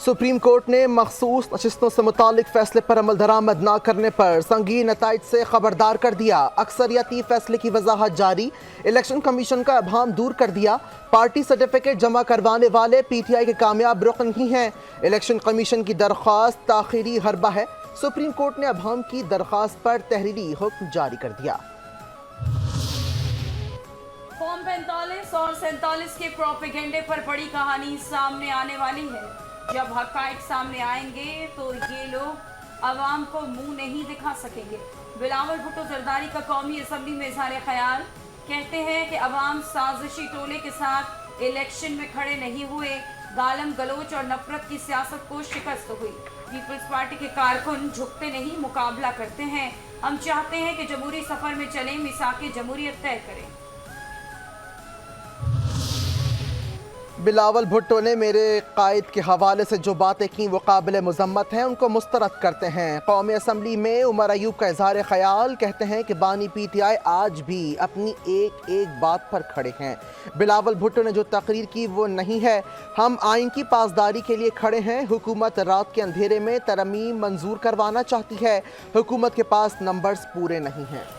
Supreme court ने मखसूस नशिस्तों से मुतालिक फैसले पर अमल दरामद न करने पर संगीन नताइज से खबरदार कर दिया। अक्सरियती फैसले की वजाहत जारी। इलेक्शन कमीशन का अभाम दूर कर दिया। पार्टी सर्टिफिकेट जमा करवाने वाले PTI के कामयाब रुकन ही हैं। इलेक्शन कमीशन की दरख्वास्त ताखीरी हरबा है। सुप्रीम कोर्ट ने अभाम की दरख्वास्त पर तहरीरी हुक्म जारी कर दिया। फॉर्म 45 और 47 के प्रोपेगेंडे पर बड़ी कहानी सामने आने वाली है। जब हक़ाइक़ सामने आएंगे तो ये लोग अवाम को मुंह नहीं दिखा सकेंगे। बिलावल भुट्टो जरदारी का कौमी असम्बली में इज़हार ख्याल, कहते हैं कि अवाम साजिशी टोले के साथ इलेक्शन में खड़े नहीं हुए। गालम गलोच और नफरत की सियासत को शिकस्त हुई। पीपल्स पार्टी के कारकुन झुकते नहीं, मुकाबला करते हैं। हम चाहते हैं कि जमहूरी सफ़र में चलें, मिसाक़े जमहूरियत तय करें। बिलावल भुट्टो ने मेरे कायद के हवाले से जो बातें की वो काबिल मजम्मत हैं, उनको मुस्तरद करते हैं। कौमी असम्बली में उमर अयूब का इज़हार ख्याल, कहते हैं कि बानी PTI आज भी अपनी एक एक बात पर खड़े हैं। बिलावल भुट्टो ने जो तकरीर की वो नहीं है। हम आइन की पासदारी के लिए खड़े हैं। हुकूमत रात के अंधेरे में तरमीम मंजूर करवाना चाहती है। हुकूमत के पास नंबर्स पूरे नहीं हैं।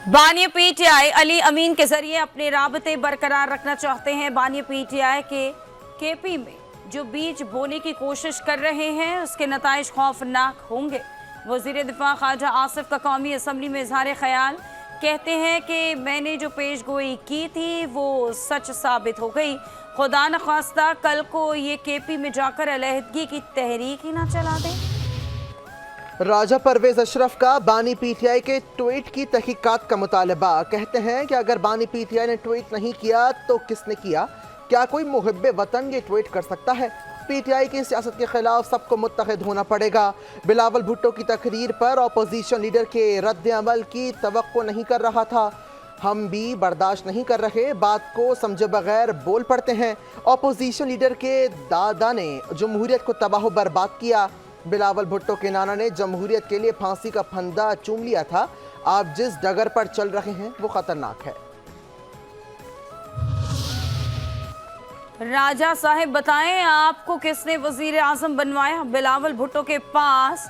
बानी PTI अली अमीन के जरिए अपने राबते बरकरार रखना चाहते हैं। बानी PTI के KP में जो बीज बोने की कोशिश कर रहे हैं उसके नताइज खौफनाक होंगे। वज़ीर दिफा ख्वाजा आसिफ का कौमी असम्बली में इज़हार ख्याल, कहते हैं कि मैंने जो पेश गोई की थी वो सच साबित हो गई। खुदा न ख्वास्ता कल को ये KP में जाकर अलहदगी की तहरीक ही ना चला दें। राजा परवेज अशरफ का बानी PTI के ट्वीट की तहकीकात का मुतालबा, कहते हैं कि अगर बानी PTI ने ट्वीट नहीं किया तो किसने किया? क्या कोई मुहिब्बे वतन ये ट्वीट कर सकता है? PTI की सियासत के खिलाफ सबको मुत्तहिद होना पड़ेगा। बिलावल भुट्टो की तकरीर पर अपोजिशन लीडर के रद्द अमल की तवक्को नहीं कर रहा था। हम भी बर्दाश्त नहीं कर रहे, बात को समझे बगैर बोल पड़ते हैं। अपोजिशन लीडर के दादा ने जमहूरियत को तबाह बर्बाद किया। बिलावल भुट्टो के नाना ने जमहूरियत के लिए फांसी का फंदा चूम लिया था। आप जिस डगर पर चल रहे हैं वो खतरनाक है। राजा साहब बताएं, आपको किसने वजीर आजम बनवाया? बिलावल भुट्टो के पास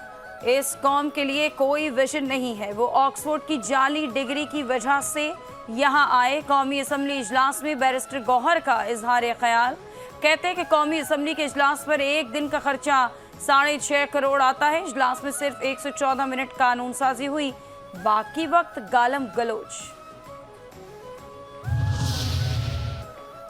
इस कौम के लिए कोई विजन नहीं है। वो ऑक्सफोर्ड की जाली डिग्री की वजह से यहाँ आए। कौमी असम्बली इजलास में बैरिस्टर गौहर का इजहार ख्याल, कहते हैं कि कौमी असम्बली के इजलास पर एक दिन का खर्चा 6.5 करोड़ आता है। इजलास में सिर्फ 114 मिनट कानून साजी हुई, बाकी वक्त गालम गलोच।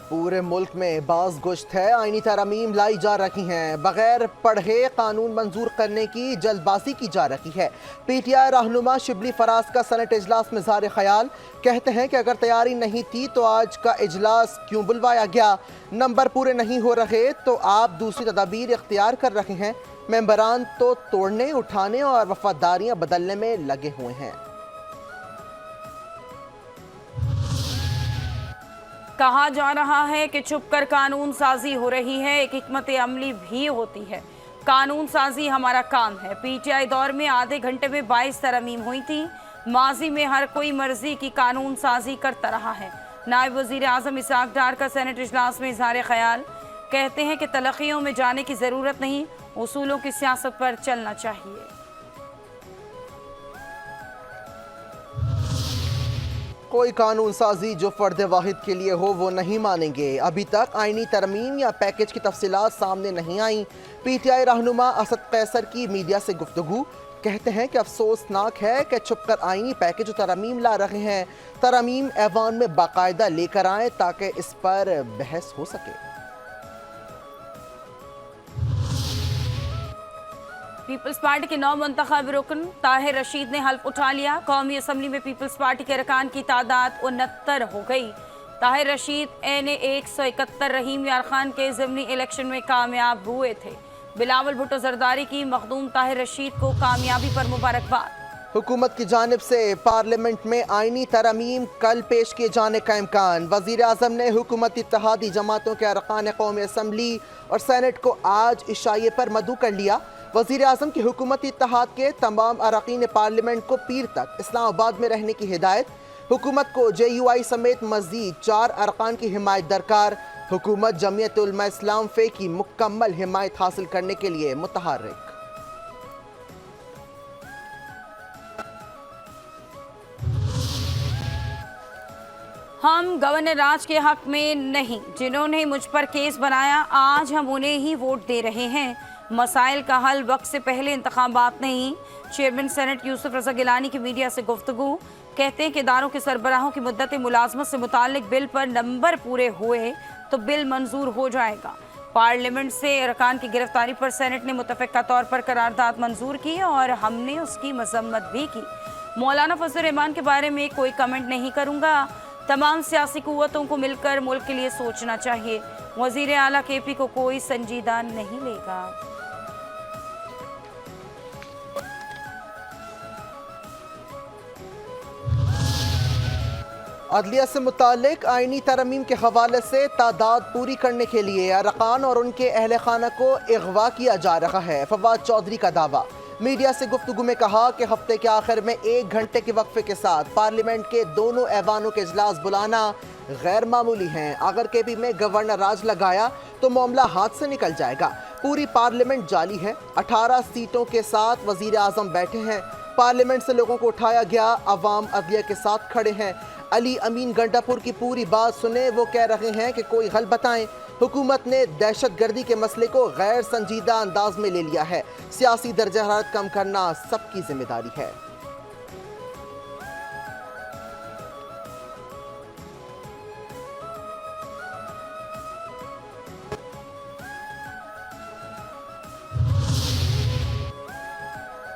पूरे मुल्क में बाज गुश्त है। आईनी तरमीम लाई जा रही हैं, बगैर पढ़े कानून मंजूर करने की जल्दबाजी की जा रही है। PTI रहनुमा शिबली फराज का सेनेट इजलास में इज़हार ख्याल, कहते हैं कि अगर तैयारी नहीं थी तो आज का इजलास क्यों बुलवाया गया? नंबर पूरे नहीं हो रहे तो आप दूसरी तदाबीर इख्तियार कर रहे हैं। मेंबरान तो तोड़ने, उठाने और वफादारियां बदलने में लगे हुए हैं। कहा जा रहा है कि छुप कर कानून साजी हो रही है, एक हिकमत अमली भी होती है। कानून साजी हमारा काम है। PTI दौर में आधे घंटे में 22 तरमीम हुई थी। माजी में हर कोई मर्जी की कानून साजी करता रहा है। नायब वजीर आजम इसाक डार का सेनेट इजलास में इज़हार ख्याल, कहते हैं कि तलखियों में जाने की ज़रूरत नहीं, उसूलों की सियासत पर चलना चाहिए। कोई कानून साजी जो फर्द वाहिद के लिए हो वो नहीं मानेंगे। अभी तक आईनी तरमीम या पैकेज की तफसीलात सामने नहीं आई। PTI रहनुमा असद कैसर की मीडिया से गुफ्तगू, कहते हैं कि अफसोसनाक है कि छुपकर आईनी पैकेज और तरमीम ला रहे हैं। तरमीम ऐवान में बाकायदा लेकर आएँ ताकि इस पर बहस हो सके। पीपल्स पार्टी के 9 मुंतखब रुकन ताहिर रशीद ने हल्फ उठा लिया। कौमी असम्बली में पीपल्स पार्टी के अरकान की तादाद 69 हो गई। ताहिर रशीद NA 171 रहीम यार खान के ज़िमनी इलेक्शन में कामयाब हुए थे। बिलावल भुट्टो जरदारी की मखदूम ताहिर रशीद को कामयाबी पर मुबारकबाद। हुकूमत की जानिब से पार्लियामेंट में आईनी तरमीम कल पेश किए जाने का इम्कान। वज़ीर आज़म ने हुकूमती इत्तेहादी जमातों के अरकान कौमी असम्बली और सेनेट को आज इशाये पर मदऊ कर लिया। वज़ीर आज़म की हुकूमती इत्तेहाद के तमाम अरकान पार्लियामेंट को पीर तक इस्लामाबाद में रहने की हिदायत। हुकूमत को JUI समेत मजीद 4 अरकान की हिमायत दरकार। हुकूमत जमीयत उलमा इस्लाम फे की मुकम्मल हिमायत हासिल करने के लिए मुतहर्रिक। हम गवर्नर राज के हक में नहीं, जिन्होंने मुझ पर केस बनाया आज हम उन्हें ही वोट दे रहे हैं। मसाइल का हल वक्त से पहले इंतखाबात नहीं। चेयरमैन सेनेट यूसुफ रजा गिलानी की मीडिया से गुफ्तगू। कहते हैं कि इदारों के सरबराहों की मुद्दत मुलाजमत से मुताल्लिक बिल पर नंबर पूरे हुए तो बिल मंजूर हो जाएगा। पार्लियामेंट से अरकान की गिरफ्तारी पर सेनेट ने मुतफ़िका तौर पर करारदाद मंजूर की और हमने उसकी मजम्मत भी की। मौलाना फजल रहमान के बारे में कोई कमेंट नहीं करूँगा। तमाम सियासी कुव्वतों को मिलकर मुल्क के लिए सोचना चाहिए। वजीर आला KP को कोई संजीदा नहीं लेगा। अदलिया से मुतालिक आईनी तरमीम के हवाले से तादाद पूरी करने के लिए अरकान और उनके अहल खाना को अगवा किया जा रहा है। फवाद चौधरी का दावा। मीडिया से गुफ्तगू में कहा कि हफ्ते के आखिर में 1 घंटे के वक्फे के साथ पार्लियामेंट के दोनों ऐवानों के इजलास बुलाना गैर मामूली हैं। अगर KP में गवर्नर राज लगाया तो मामला हाथ से निकल जाएगा। पूरी पार्लियामेंट जाली है। 18 सीटों के साथ वजीर आजम बैठे हैं। पार्लियामेंट से लोगों को उठाया गया। अवाम अदलिया के साथ खड़े हैं। अली अमीन गंडापुर की पूरी बात सुने। वो कह रहे हैं कि कोई हल बताएं। हुकूमत ने दहशत गर्दी के मसले को गैर संजीदा अंदाज में ले लिया है। सियासी दर्जा हरारत कम करना सबकी जिम्मेदारी है।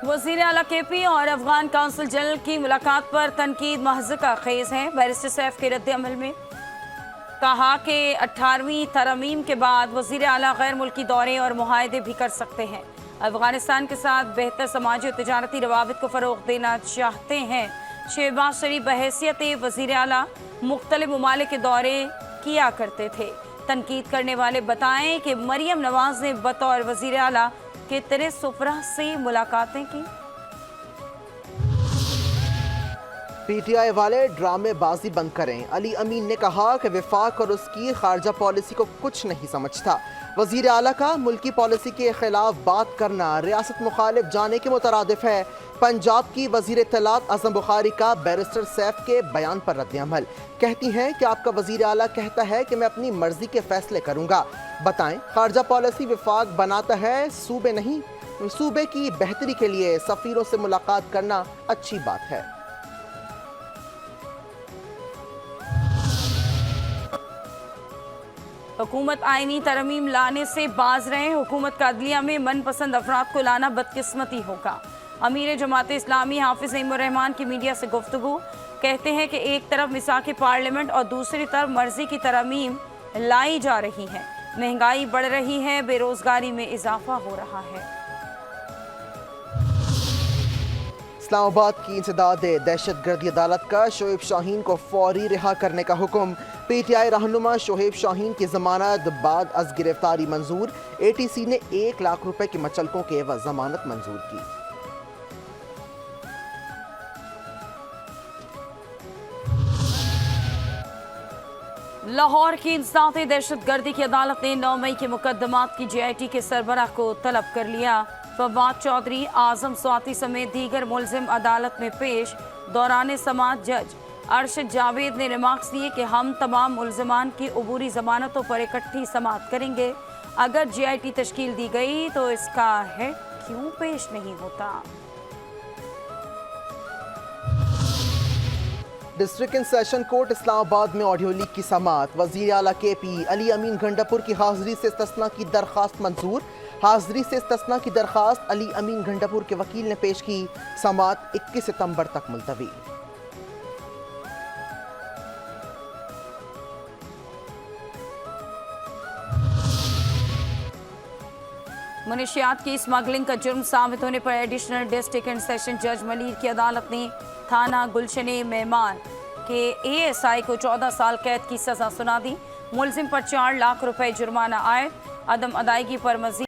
वज़ीर आला KP और अफगान काउंसिल जनरल की मुलाकात पर तनकीद महज का खेज है। बैरिस्टर सैफ के रद्द अमल में कहा कि 18वीं तरमीम के बाद वज़ीर आला गैर मुल्की दौरे और मुआहदे भी कर सकते हैं। अफगानिस्तान के साथ बेहतर समाजी और तजारती रवाबित को फ़रोग़ देना चाहते हैं। शहबाज शरीफ बहैसियत वज़ीर आला मुख्तलिफ ममालिक के दौरे किया करते थे। तनकीद करने वाले बताएं कि मरियम नवाज ने बतौर वज़ीर आला कितने सुफरा से मुलाकातें की। PTI वाले ड्रामेबाजी बंद करें। अली अमीन ने कहा कि वफाक और उसकी खारजा पॉलिसी को कुछ नहीं समझता। वजीर आला का मुल्की पॉलिसी के खिलाफ बात करना रियासत मुखालिफ जाने के मुतरादिफ है। पंजाब की वजीर इत्तलात आज़म बुखारी का बैरिस्टर सैफ के बयान पर रद्द अमल। कहती हैं कि आपका वजीर आला कहता है कि मैं अपनी मर्जी के फैसले करूँगा। बताएं, खारजा पॉलिसी वफाक बनाता है, सूबे नहीं। सूबे की बेहतरी के लिए सफ़ीरों से मुलाकात करना अच्छी बात है। हुकूमत आईनी तरमीम लाने से बाज रहे। हुकूमत का अदलिया में मनपसंद अफराद को लाना बदकिस्मती होगा। अमीर जमात इस्लामी हाफिज नईमुर रहमान की मीडिया से गुफ्तगू। कहते हैं कि एक तरफ मिसाक पार्लियामेंट और दूसरी तरफ मर्जी की तरमीम लाई जा रही है। महंगाई बढ़ रही है, बेरोजगारी में इजाफा हो रहा है। इस्लामाबाद की इंसदाद दहशत गर्दी अदालत का शोएब शाहीन को फौरी रिहा करने का हुक्म। PTI रहनुमा शोएब शाहीन की जमानत बाद अज गिरफ्तारी मंजूर। ATC ने 1 लाख रुपए के मचलकों के एवज जमानत मंजूर की। लाहौर की इंसदाद दहशत गर्दी की अदालत ने 9 मई के मुकदमात की JIT के सरबराह को तलब कर लिया। फवाद चौधरी, आजम स्वाति समेत दीगर मुलजिम अदालत में पेश। दौरान समाअत जज अरशद जावेद ने रिमार्क्स दिए कि हम तमाम मुलजमान की अबूरी जमानतों पर इकट्ठी समाअत करेंगे। अगर JIT तश्कील दी गई तो इसका हेड क्यों पेश नहीं होता। District and session court Islamabad में ऑडियो लीक की समाअत। वजीर आला KP अली अमीन गंडापुर की हाजिरी से इस्तिस्ना की दरखास्त मंजूर। हाजिरी से इस्तिस्ना की दरखास्त अली अमीन गंडापुर के वकील ने पेश की। समाअत 21 सितंबर तक मुलतवी। मुनशियात की स्मगलिंग का जुर्म साबित होने पर एडिशनल डिस्ट्रिक्ट एंड सेशन जज मलिर की अदालत ने थाना गुलशने मेहमान के ASI को 14 साल कैद की सजा सुना दी। मुलजिम पर 4 लाख रुपए जुर्माना आयद। अदम अदायगी पर मजीद